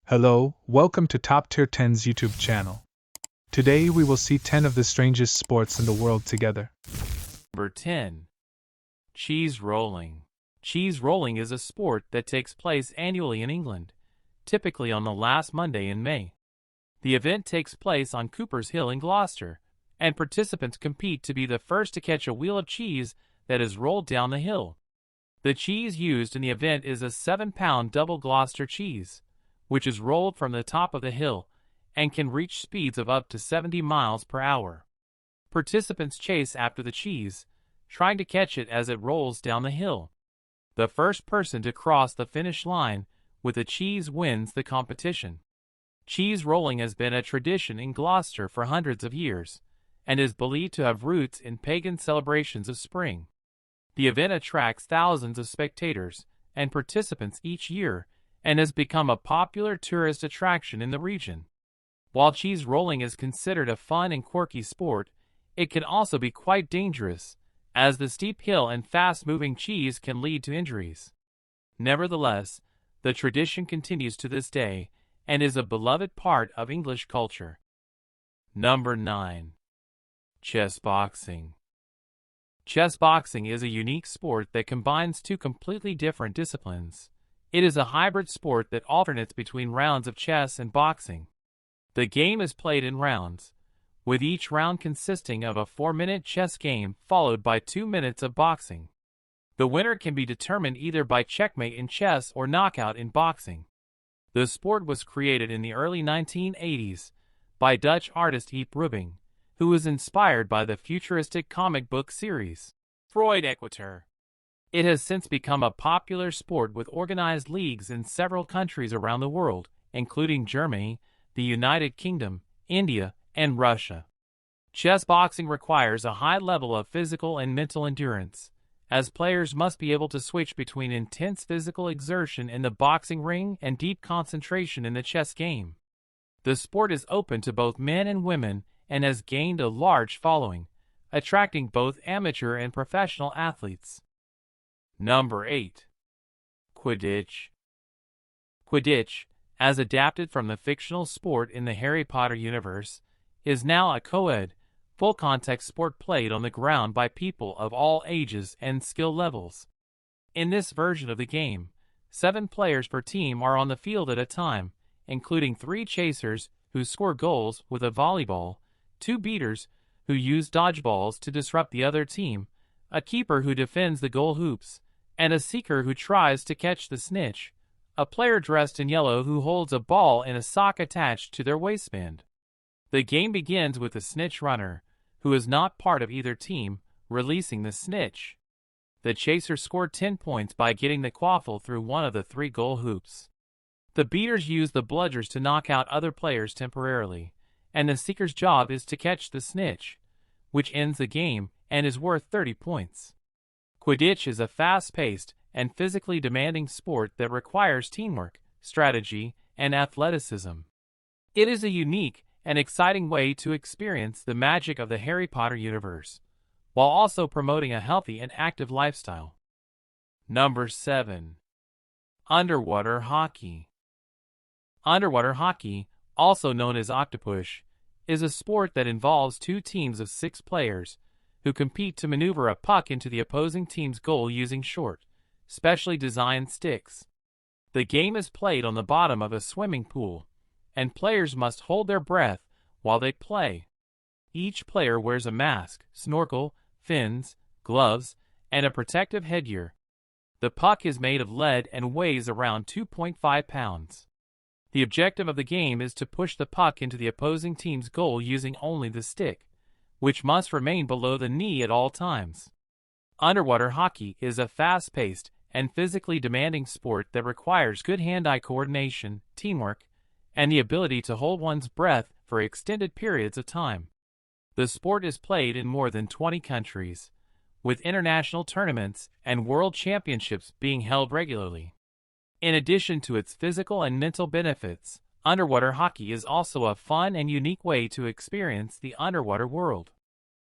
Hello, welcome to Top Tier 10's YouTube channel. Today we will see 10 of the strangest sports in the world together. Number 10. Cheese rolling. Cheese rolling is a sport that takes place annually in England, typically on the last Monday in May. The event takes place on Cooper's Hill in Gloucester, and participants compete to be the first to catch a wheel of cheese that is rolled down the hill. The cheese used in the event is a 7-pound double Gloucester cheese, which is rolled from the top of the hill and can reach speeds of up to 70 miles per hour. Participants chase after the cheese, trying to catch it as it rolls down the hill. The first person to cross the finish line with the cheese wins the competition. Cheese rolling has been a tradition in Gloucester for hundreds of years, and is believed to have roots in pagan celebrations of spring. The event attracts thousands of spectators and participants each year, and has become a popular tourist attraction in the region. While cheese rolling is considered a fun and quirky sport, it can also be quite dangerous, as the steep hill and fast-moving cheese can lead to injuries. Nevertheless, the tradition continues to this day, and is a beloved part of English culture. Number 9. Chess boxing. Chess boxing is a unique sport that combines two completely different disciplines. It is a hybrid sport that alternates between rounds of chess and boxing. The game is played in rounds, with each round consisting of a 4-minute chess game followed by 2 minutes of boxing. The winner can be determined either by checkmate in chess or knockout in boxing. The sport was created in the early 1980s by Dutch artist Yves Rubing, who was inspired by the futuristic comic book series Freud Equator. It has since become a popular sport with organized leagues in several countries around the world, including Germany, the United Kingdom, India, and Russia. Chess boxing requires a high level of physical and mental endurance, as players must be able to switch between intense physical exertion in the boxing ring and deep concentration in the chess game. The sport is open to both men and women and has gained a large following, attracting both amateur and professional athletes. Number 8. Quidditch. Quidditch, as adapted from the fictional sport in the Harry Potter universe, is now a co-ed, full-contact sport played on the ground by people of all ages and skill levels. In this version of the game, 7 players per team are on the field at a time, including 3 chasers who score goals with a volleyball, 2 beaters who use dodgeballs to disrupt the other team, a keeper who defends the goal hoops, and a seeker who tries to catch the snitch, a player dressed in yellow who holds a ball in a sock attached to their waistband. The game begins with the snitch runner, who is not part of either team, releasing the snitch. The chaser scored 10 points by getting the quaffle through one of the 3 goal hoops. The beaters use the bludgers to knock out other players temporarily, and the seeker's job is to catch the snitch, which ends the game and is worth 30 points. Quidditch is a fast-paced and physically demanding sport that requires teamwork, strategy, and athleticism. It is a unique and exciting way to experience the magic of the Harry Potter universe, while also promoting a healthy and active lifestyle. Number 7. Underwater hockey. Underwater hockey, also known as octopus, is a sport that involves 2 teams of 6 players who compete to maneuver a puck into the opposing team's goal using short, specially designed sticks. The game is played on the bottom of a swimming pool, and players must hold their breath while they play. Each player wears a mask, snorkel, fins, gloves, and a protective headgear. The puck is made of lead and weighs around 2.5 pounds. The objective of the game is to push the puck into the opposing team's goal using only the stick, which must remain below the knee at all times. Underwater hockey is a fast-paced and physically demanding sport that requires good hand-eye coordination, teamwork, and the ability to hold one's breath for extended periods of time. The sport is played in more than 20 countries, with international tournaments and world championships being held regularly. In addition to its physical and mental benefits, underwater hockey is also a fun and unique way to experience the underwater world.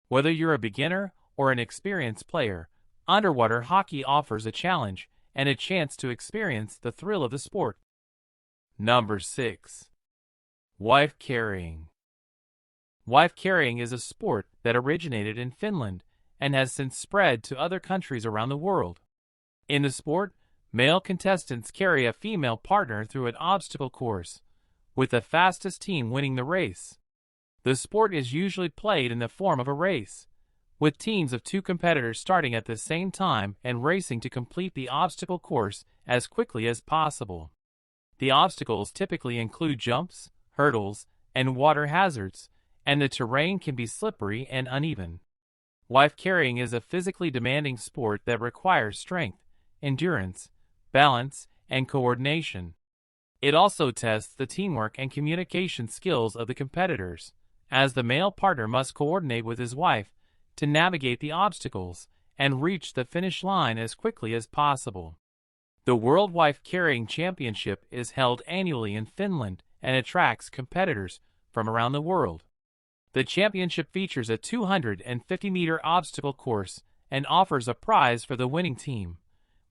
Whether you're a beginner or an experienced player, underwater hockey offers a challenge and a chance to experience the thrill of the sport. Number 6. Wife carrying. Wife carrying is a sport that originated in Finland and has since spread to other countries around the world. In the sport, male contestants carry a female partner through an obstacle course, with the fastest team winning the race. The sport is usually played in the form of a race, with teams of 2 competitors starting at the same time and racing to complete the obstacle course as quickly as possible. The obstacles typically include jumps, hurdles, and water hazards, and the terrain can be slippery and uneven. Wife carrying is a physically demanding sport that requires strength, endurance, balance, and coordination. It also tests the teamwork and communication skills of the competitors, as the male partner must coordinate with his wife to navigate the obstacles and reach the finish line as quickly as possible. The World Wife Carrying Championship is held annually in Finland and attracts competitors from around the world. The championship features a 250-meter obstacle course and offers a prize for the winning team,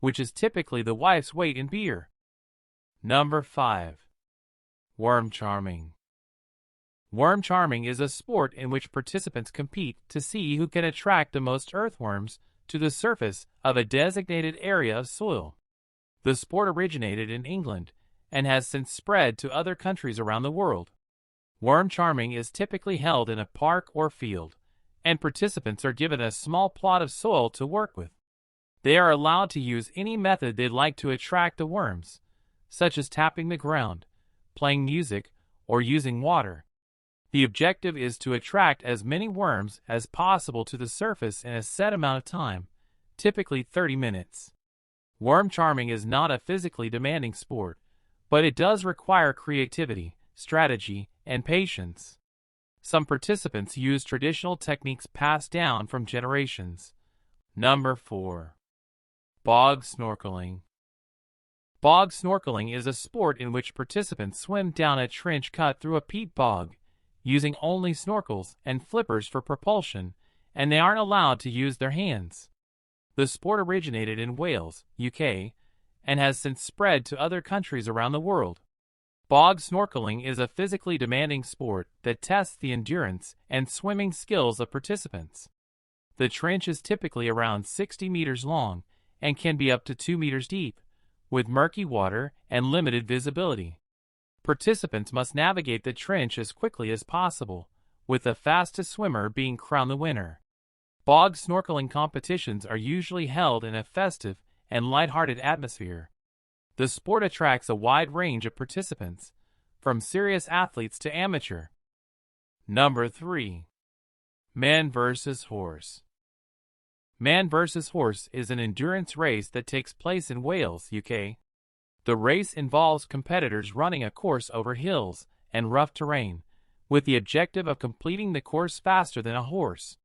which is typically the wife's weight in beer. Number 5. Worm charming. Worm charming is a sport in which participants compete to see who can attract the most earthworms to the surface of a designated area of soil. The sport originated in England and has since spread to other countries around the world. Worm charming is typically held in a park or field, and participants are given a small plot of soil to work with. They are allowed to use any method they'd like to attract the worms, such as tapping the ground, playing music, or using water. The objective is to attract as many worms as possible to the surface in a set amount of time, typically 30 minutes. Worm charming is not a physically demanding sport, but it does require creativity, strategy, and patience. Some participants use traditional techniques passed down from generations. Number 4. Bog snorkeling. Bog snorkeling is a sport in which participants swim down a trench cut through a peat bog, using only snorkels and flippers for propulsion, and they aren't allowed to use their hands. The sport originated in Wales, UK, and has since spread to other countries around the world. Bog snorkeling is a physically demanding sport that tests the endurance and swimming skills of participants. The trench is typically around 60 meters long and can be up to 2 meters deep, with murky water and limited visibility. Participants must navigate the trench as quickly as possible, with the fastest swimmer being crowned the winner. Bog snorkeling competitions are usually held in a festive and lighthearted atmosphere. The sport attracts a wide range of participants, from serious athletes to amateur. Number 3. Man vs. Horse. Man vs. Horse is an endurance race that takes place in Wales, UK. The race involves competitors running a course over hills and rough terrain, with the objective of completing the course faster than a horse.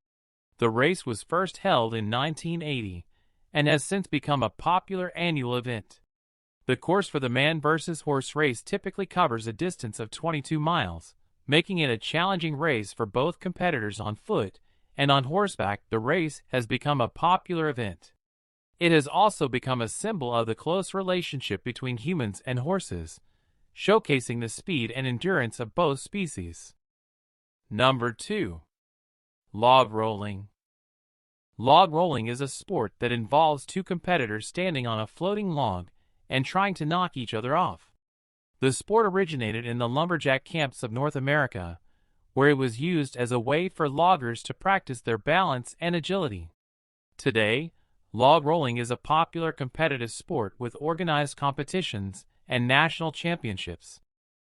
The race was first held in 1980 and has since become a popular annual event. The course for the man vs. horse race typically covers a distance of 22 miles, making it a challenging race for both competitors on foot and on horseback. The race has become a popular event. It has also become a symbol of the close relationship between humans and horses, showcasing the speed and endurance of both species. Number 2. Log rolling. Log rolling is a sport that involves 2 competitors standing on a floating log and trying to knock each other off. The sport originated in the lumberjack camps of North America, where it was used as a way for loggers to practice their balance and agility. Today, log rolling is a popular competitive sport with organized competitions and national championships.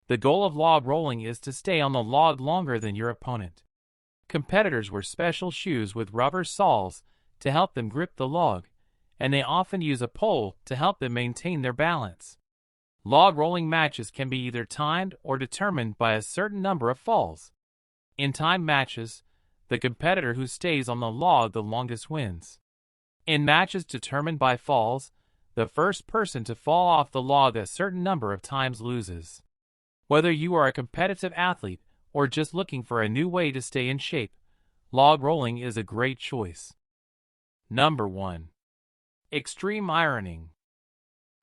The goal of log rolling is to stay on the log longer than your opponent. Competitors wear special shoes with rubber soles to help them grip the log, and they often use a pole to help them maintain their balance. Log rolling matches can be either timed or determined by a certain number of falls. In timed matches, the competitor who stays on the log the longest wins. In matches determined by falls, the first person to fall off the log a certain number of times loses. Whether you are a competitive athlete or just looking for a new way to stay in shape, log rolling is a great choice. Number 1. Extreme ironing.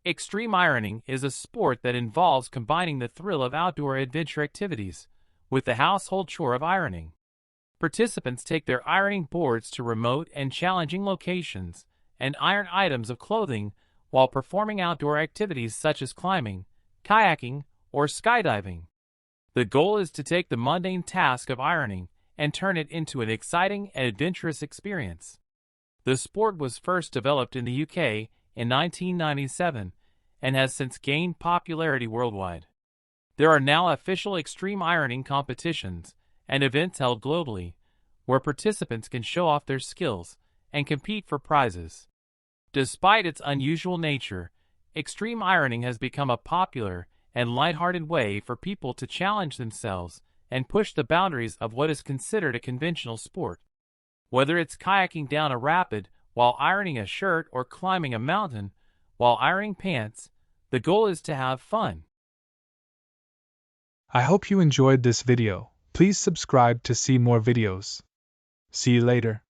Extreme ironing is a sport that involves combining the thrill of outdoor adventure activities with the household chore of ironing. Participants take their ironing boards to remote and challenging locations and iron items of clothing while performing outdoor activities such as climbing, kayaking, or skydiving. The goal is to take the mundane task of ironing and turn it into an exciting and adventurous experience. The sport was first developed in the UK in 1997 and has since gained popularity worldwide. There are now official extreme ironing competitions and events held globally where participants can show off their skills and compete for prizes. Despite its unusual nature, extreme ironing has become a popular and lighthearted way for people to challenge themselves and push the boundaries of what is considered a conventional sport. Whether it's kayaking down a rapid while ironing a shirt or climbing a mountain while ironing pants, the goal is to have fun. I hope you enjoyed this video. Please subscribe to see more videos. See you later.